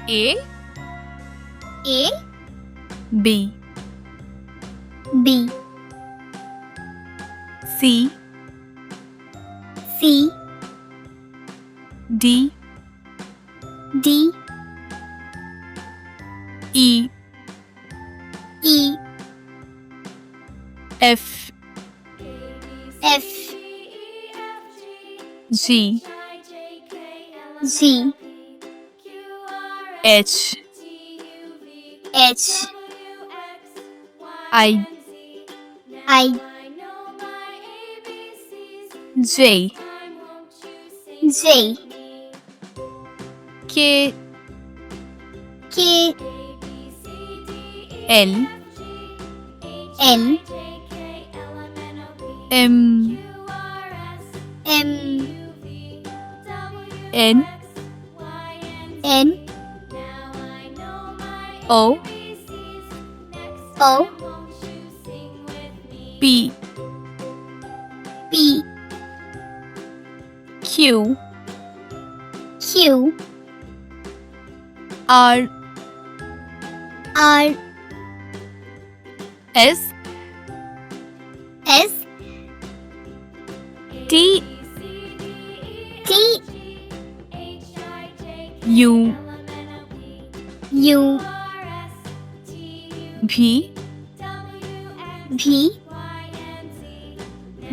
A A B B C C D D E E F F G G H H I I J J K K L L M M N N O O P P Q Q R R S S T T U U V V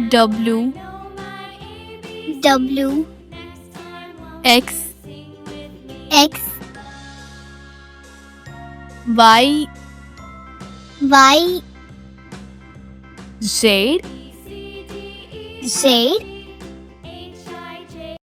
W W X X Y Y Z Z